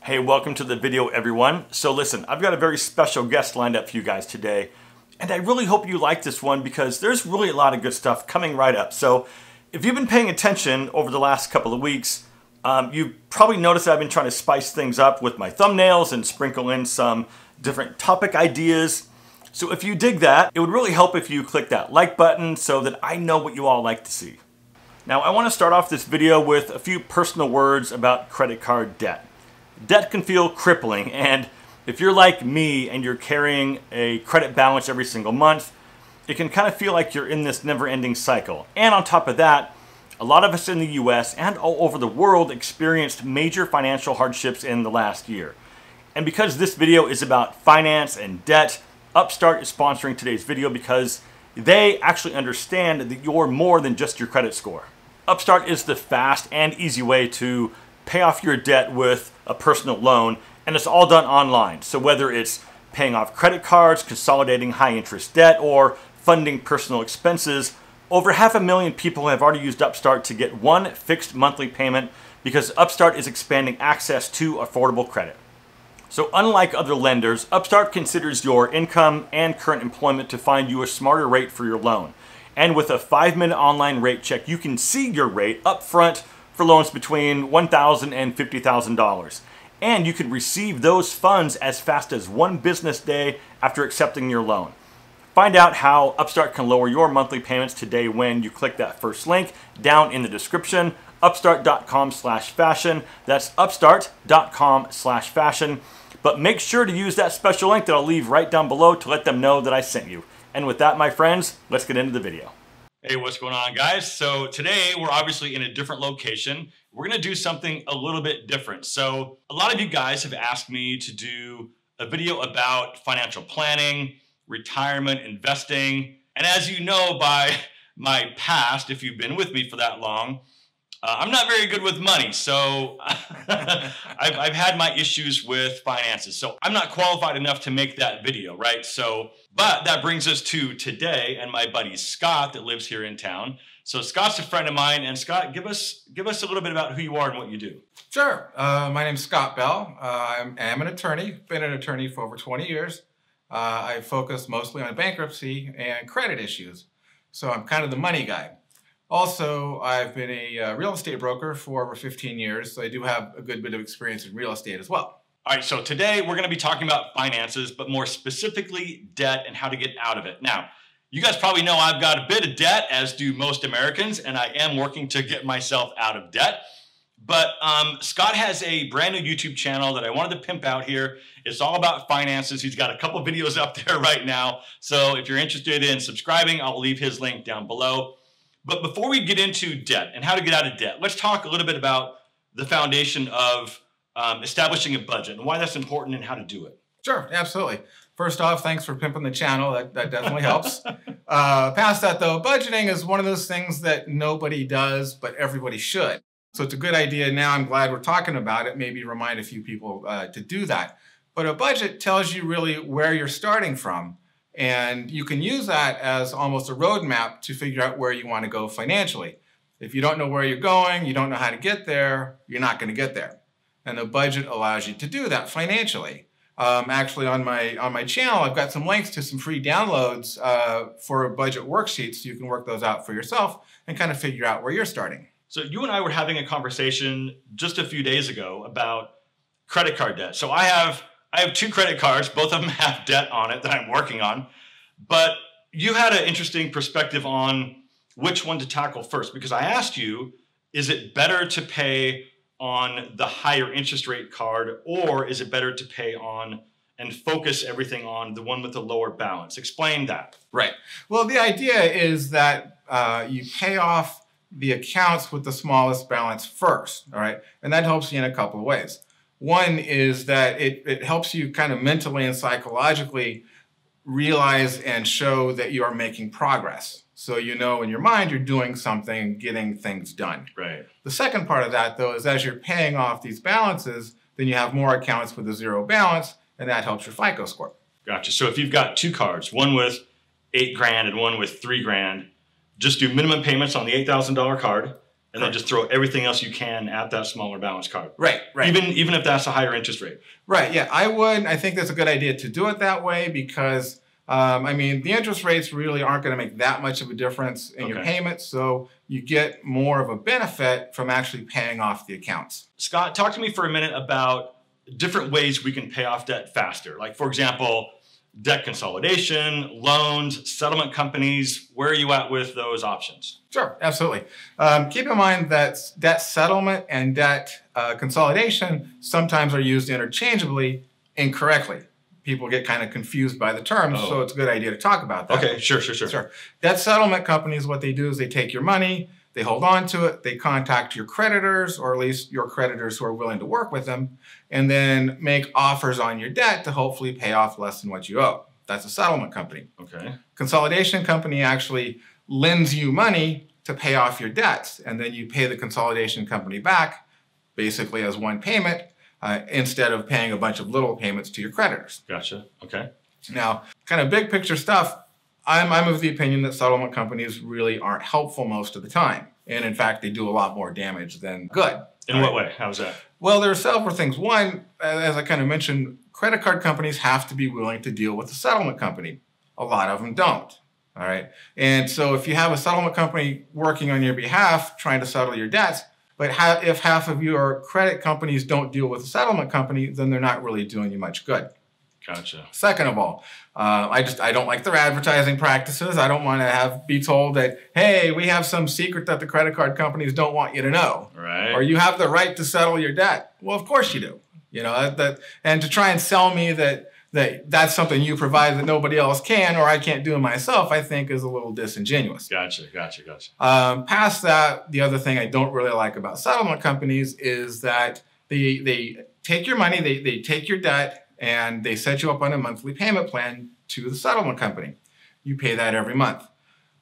Hey, welcome to the video, everyone. So listen, I've got a very special guest lined up for you guys today, and I really hope you like this one because there's really a lot of good stuff coming right up. So if you've been paying attention over the last couple of weeks, you've probably noticed I've been trying to spice things up with my thumbnails and sprinkle in some different topic ideas. So if you dig that, it would really help if you click that like button so that I know what you all like to see. Now, I want to start off this video with a few personal words about credit card debt. Debt can feel crippling, and if you're like me and you're carrying a credit balance every single month, it can kind of feel like you're in this never-ending cycle. And on top of that, a lot of us in the US and all over the world experienced major financial hardships in the last year. And because this video is about finance and debt, Upstart is sponsoring today's video because they actually understand that you're more than just your credit score. Upstart is the fast and easy way to pay off your debt with a personal loan, and it's all done online. So whether it's paying off credit cards, consolidating high interest debt, or funding personal expenses, over 500,000 people have already used Upstart to get one fixed monthly payment because Upstart is expanding access to affordable credit. So unlike other lenders, Upstart considers your income and current employment to find you a smarter rate for your loan. And with a 5-minute online rate check, you can see your rate up front for loans between $1,000 and $50,000. And you can receive those funds as fast as one business day after accepting your loan. Find out how Upstart can lower your monthly payments today when you click that first link down in the description, upstart.com/fashion. That's upstart.com/fashion. But make sure to use that special link that I'll leave right down below to let them know that I sent you. And with that, my friends, let's get into the video. Hey, what's going on, guys? So today we're obviously in a different location. We're gonna do something a little bit different. So a lot of you guys have asked me to do a video about financial planning, retirement, investing. And as you know by my past, if you've been with me for that long, I'm not very good with money. So I've had my issues with finances. So I'm not qualified enough to make that video, right? But that brings us to today and my buddy Scott that lives here in town. So Scott's a friend of mine, and Scott, give us a little bit about who you are and what you do. Sure. My name's Scott Bell. I am an attorney, been an attorney for over 20 years. I focus mostly on bankruptcy and credit issues. So I'm kind of the money guy. Also, I've been a real estate broker for over 15 years, so I do have a good bit of experience in real estate as well. All right, so today we're going to be talking about finances, but more specifically debt and how to get out of it. Now, you guys probably know I've got a bit of debt, as do most Americans, and I am working to get myself out of debt. But Scott has a brand new YouTube channel that I wanted to pimp out here. It's all about finances. He's got a couple videos up there right now. So if you're interested in subscribing, I'll leave his link down below. But before we get into debt and how to get out of debt, let's talk a little bit about the foundation of establishing a budget and why that's important and how to do it. Sure, absolutely. First off, thanks for pimping the channel. That definitely helps. Past that, though, budgeting is one of those things that nobody does, but everybody should. So it's a good idea now. I'm glad we're talking about it. Maybe remind a few people to do that. But a budget tells you really where you're starting from. And you can use that as almost a roadmap to figure out where you want to go financially. If you don't know where you're going, you don't know how to get there, you're not going to get there. And the budget allows you to do that financially. Actually, on my channel, I've got some links to some free downloads for budget worksheets so you can work those out for yourself and kind of figure out where you're starting. So you and I were having a conversation just a few days ago about credit card debt. So I have 2 credit cards. Both of them have debt on it that I'm working on. But you had an interesting perspective on which one to tackle first, because I asked you, is it better to pay on the higher interest rate card, or is it better to pay on and focus everything on the one with the lower balance? Explain that. Right. Well, the idea is that you pay off the accounts with the smallest balance first, all right? And that helps you in a couple of ways. One is that it helps you kind of mentally and psychologically realize and show that you are making progress. So you know in your mind you're doing something, getting things done. Right. The second part of that, though, is as you're paying off these balances, then you have more accounts with a zero balance, and that helps your FICO score. Gotcha. So if you've got 2 cards, one with $8 grand and one with $3 grand, just do minimum payments on the $8,000 card and then just throw everything else you can at that smaller balance card. Right. Even if that's a higher interest rate. Right. Yeah, I would. I think that's a good idea to do it that way because, I mean, the interest rates really aren't going to make that much of a difference in your payments. So you get more of a benefit from actually paying off the accounts. Scott, talk to me for a minute about different ways we can pay off debt faster. Like, for example, debt consolidation, loans, settlement companies. Where are you at with those options? Sure, absolutely. Keep in mind that debt settlement and debt consolidation sometimes are used interchangeably incorrectly. People get kind of confused by the terms, so it's a good idea to talk about that. Okay, sure. Debt settlement companies, what they do is they take your money, they hold on to it, they contact your creditors, or at least your creditors who are willing to work with them, and then make offers on your debt to hopefully pay off less than what you owe. That's a settlement company. Okay. Consolidation company actually lends you money to pay off your debts, and then you pay the consolidation company back basically as one payment instead of paying a bunch of little payments to your creditors. Gotcha. Okay. Now, kind of big picture stuff, I'm of the opinion that settlement companies really aren't helpful most of the time. And in fact, they do a lot more damage than good. In what way? How's that? Well, there are several things. One, as I kind of mentioned, credit card companies have to be willing to deal with the settlement company. A lot of them don't. All right. And so if you have a settlement company working on your behalf, trying to settle your debts, but if half of your credit companies don't deal with the settlement company, then they're not really doing you much good. Gotcha. Second of all, I don't like their advertising practices. I don't want to be told that, hey, we have some secret that the credit card companies don't want you to know. Right. Or you have the right to settle your debt. Well, of course you do. You know, and to try and sell me that's something you provide that nobody else can, or I can't do it myself, I think is a little disingenuous. Gotcha. Past that, the other thing I don't really like about settlement companies is that they take your money, they take your debt, and they set you up on a monthly payment plan to the settlement company. You pay that every month.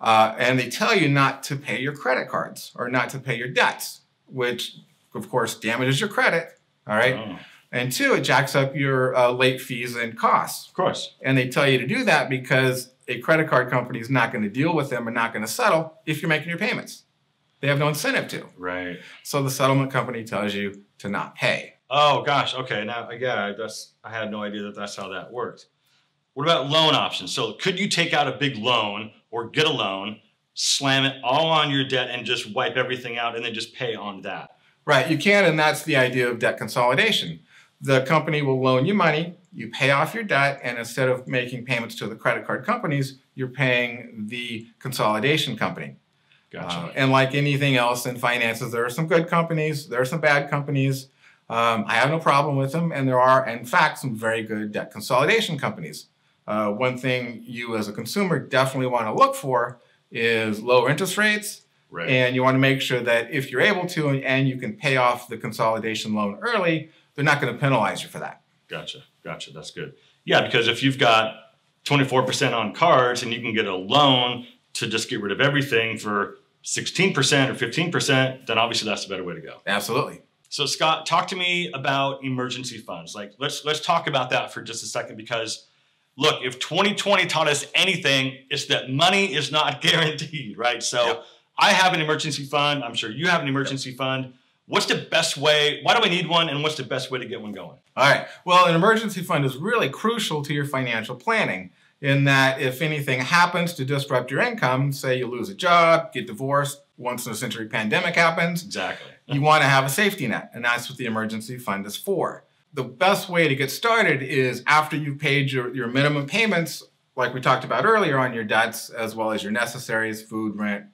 And they tell you not to pay your credit cards or not to pay your debts, which, of course, damages your credit. All right. Oh. And two, it jacks up your late fees and costs. Of course. And they tell you to do that because a credit card company is not going to deal with them and not going to settle if you're making your payments. They have no incentive to. Right. So the settlement company tells you to not pay. Oh, gosh. Okay. Now, yeah, I had no idea that that's how that works. What about loan options? So could you take out a big loan or get a loan, slam it all on your debt and just wipe everything out and then just pay on that? Right. You can, and that's the idea of debt consolidation. The company will loan you money, you pay off your debt, and instead of making payments to the credit card companies, you're paying the consolidation company. Gotcha. And like anything else in finances, there are some good companies, there are some bad companies. I have no problem with them, and there are, in fact, some very good debt consolidation companies. One thing you as a consumer definitely want to look for is lower interest rates, right. And you want to make sure that if you're able to and you can pay off the consolidation loan early, they're not going to penalize you for that. Gotcha. That's good. Yeah, because if you've got 24% on cards and you can get a loan to just get rid of everything for 16% or 15%, then obviously that's the better way to go. Absolutely. So Scott, talk to me about emergency funds. Like let's talk about that for just a second, because look, if 2020 taught us anything, it's that money is not guaranteed, right? So yep. I have an emergency fund. I'm sure you have an emergency fund. What's the best way? Why do I need one? And what's the best way to get one going? All right. Well, an emergency fund is really crucial to your financial planning in that if anything happens to disrupt your income, say you lose a job, get divorced, once in a century pandemic happens. Exactly. You want to have a safety net, and that's what the emergency fund is for. The best way to get started is after you've paid your minimum payments, like we talked about earlier on your debts, as well as your necessaries, food, rent,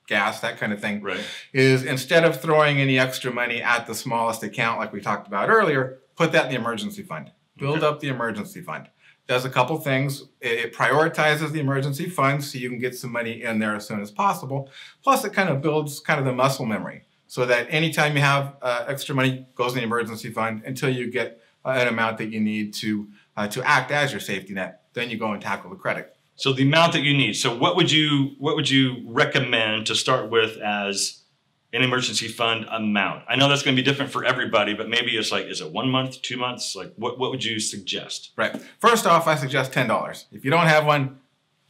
gas, that kind of thing, right. Is instead of throwing any extra money at the smallest account like we talked about earlier, put that in the emergency fund. Build up the emergency fund. Does a couple things. It prioritizes the emergency fund so you can get some money in there as soon as possible. Plus, it kind of builds kind of the muscle memory so that anytime you have extra money, goes in the emergency fund until you get an amount that you need to act as your safety net. Then you go and tackle the credit. So the amount that you need. So what would you recommend to start with as an emergency fund amount? I know that's going to be different for everybody, but maybe it's like, is it 1 month, 2 months? Like what would you suggest? Right. First off, I suggest $10. If you don't have one,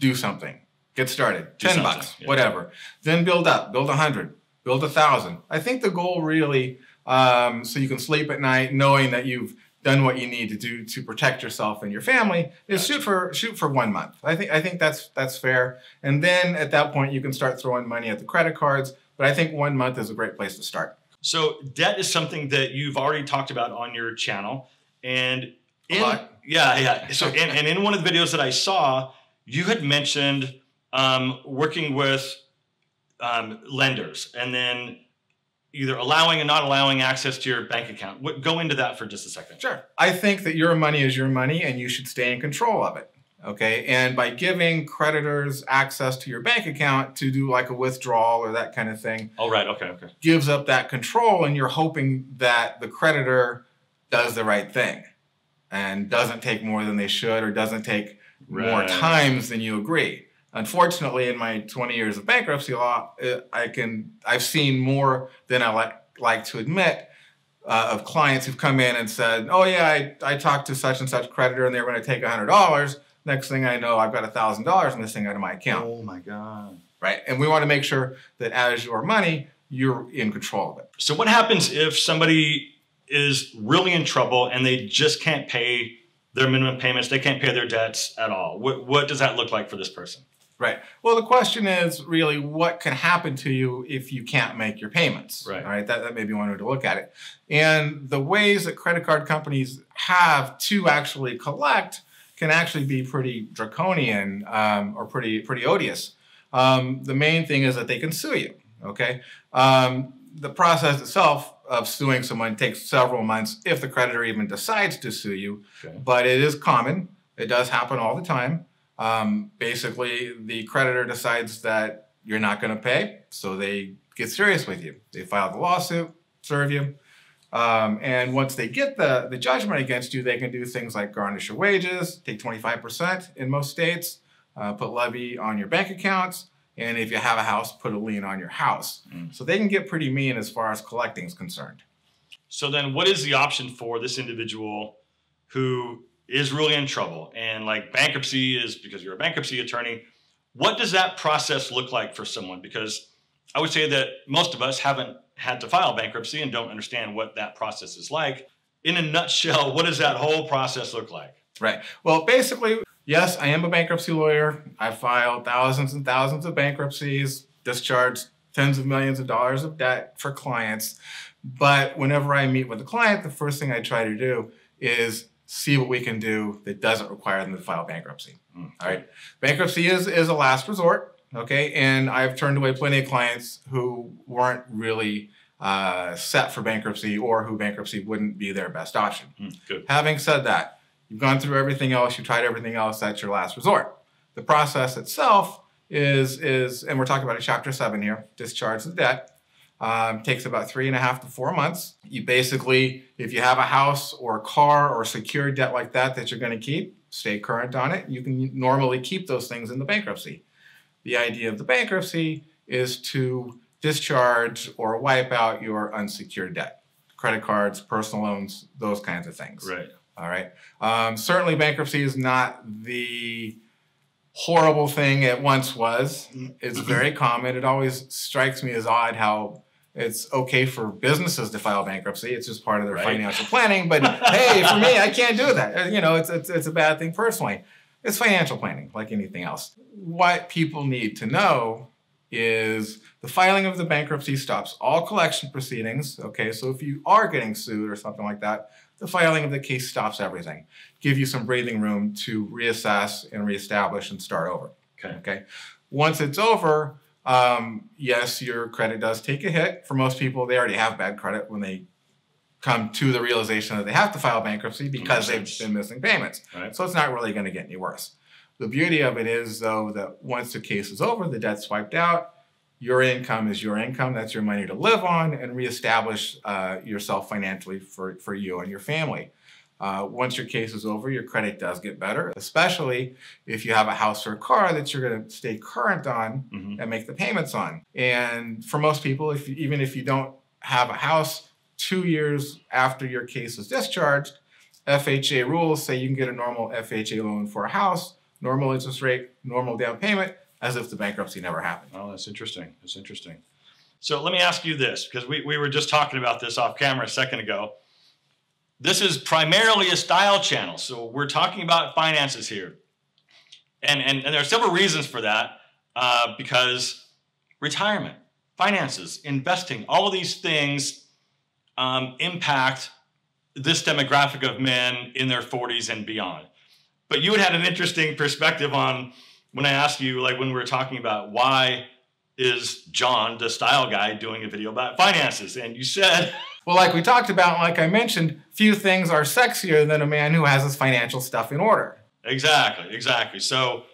do something. Get started. $10, yeah. Whatever. Then build up. Build 100. build 1,000. I think the goal really, so you can sleep at night knowing that you've done what you need to do to protect yourself and your family, is shoot for 1 month. I think that's fair. And then at that point you can start throwing money at the credit cards. But I think 1 month is a great place to start. So debt is something that you've already talked about on your channel, and So and in one of the videos that I saw, you had mentioned working with lenders, and then either allowing and not allowing access to your bank account. Go into that for just a second. Sure. I think that your money is your money and you should stay in control of it. Okay. And by giving creditors access to your bank account to do like a withdrawal or that kind of thing. Oh, right. Okay. Gives up that control, and you're hoping that the creditor does the right thing and doesn't take more than they should, or doesn't take more times than you agree. Unfortunately, in my 20 years of bankruptcy law, I've seen more than I like to admit of clients who've come in and said, oh yeah, I talked to such and such creditor and they were going to take $100. Next thing I know, I've got $1,000 missing out of my account. Oh my God. Right. And we want to make sure that as your money, you're in control of it. So what happens if somebody is really in trouble and they just can't pay their minimum payments? They can't pay their debts at all. What does that look like for this person? Right. Well, the question is really what can happen to you if you can't make your payments. Right. All right. That may be one way to look at it. And the ways that credit card companies have to actually collect can actually be pretty draconian or pretty odious. The main thing is that they can sue you. Okay. The process itself of suing someone takes several months if the creditor even decides to sue you. Okay. But it is common. It does happen all the time. Basically, the creditor decides that you're not going to pay, so they get serious with you. They file the lawsuit, serve you, and once they get the judgment against you, they can do things like garnish your wages, take 25% in most states, put levy on your bank accounts, and if you have a house, put a lien on your house. So they can get pretty mean as far as collecting is concerned. So then what is the option for this individual who is really in trouble, and like bankruptcy is, because you're a bankruptcy attorney, what does that process look like for someone? Because I would say that most of us haven't had to file bankruptcy and don't understand what that process is like. In a nutshell, what does that whole process look like? Right. Well, basically, yes, I am a bankruptcy lawyer. I filed thousands and thousands of bankruptcies, discharged tens of millions of dollars of debt for clients. But whenever I meet with a client, the first thing I try to do is see what we can do that doesn't require them to file bankruptcy. All right. Bankruptcy is a last resort. Okay. And I've turned away plenty of clients who weren't really set for bankruptcy, or who bankruptcy wouldn't be their best option. Good. Having said that, you've gone through everything else, you've tried everything else, that's your last resort. The process itself is, and we're talking about a Chapter 7 here, discharge the debt. Takes about 3.5 to 4 months. You basically, if you have a house or a car or secured debt like that you're going to keep, stay current on it. You can normally keep those things in the bankruptcy. The idea of the bankruptcy is to discharge or wipe out your unsecured debt. Credit cards, personal loans, those kinds of things. Right. All right. Certainly bankruptcy is not the horrible thing it once was. It's very common. It always strikes me as odd how it's okay for businesses to file bankruptcy. It's just part of their financial planning. But hey, for me, I can't do that. You know, it's a bad thing personally. It's financial planning like anything else. What people need to know is the filing of the bankruptcy stops all collection proceedings. Okay, so if you are getting sued or something like that, the filing of the case stops everything. Give you some breathing room to reassess and reestablish and start over. Okay. Once it's over, yes, your credit does take a hit. For most people, they already have bad credit when they come to the realization that they have to file bankruptcy because they've been missing payments. Right. So it's not really going to get any worse. The beauty of it is, though, that once the case is over, the debt's wiped out, your income is your income. That's your money to live on and reestablish yourself financially for you and your family. Once your case is over, your credit does get better, especially if you have a house or a car that you're going to stay current on and make the payments on. And for most people, even if you don't have a house, 2 years after your case is discharged, FHA rules say you can get a normal FHA loan for a house, normal interest rate, normal down payment, as if the bankruptcy never happened. Oh, that's interesting. That's interesting. So let me ask you this, because we were just talking about this off camera a second ago. This is primarily a style channel, so we're talking about finances here. And there are several reasons for that, because retirement, finances, investing, all of these things impact this demographic of men in their 40s and beyond. But you had an interesting perspective on when I asked you, like when we were talking about why is John, the style guy, doing a video about finances? And you said... Well, like we talked about, like I mentioned, few things are sexier than a man who has his financial stuff in order. Exactly, exactly. So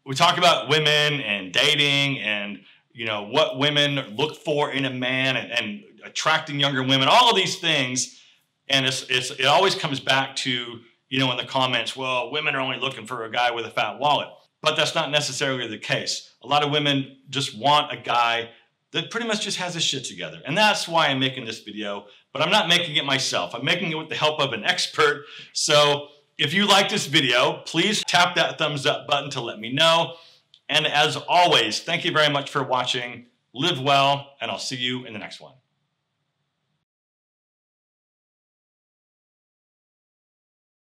we talk about women and dating and, you know, what women look for in a man and attracting younger women, all of these things. And it always comes back to, you know, in the comments, well, women are only looking for a guy with a fat wallet. But that's not necessarily the case. A lot of women just want a guy that pretty much just has his shit together. And that's why I'm making this video, but I'm not making it myself. I'm making it with the help of an expert. So if you like this video, please tap that thumbs up button to let me know. And as always, thank you very much for watching. Live well, and I'll see you in the next one.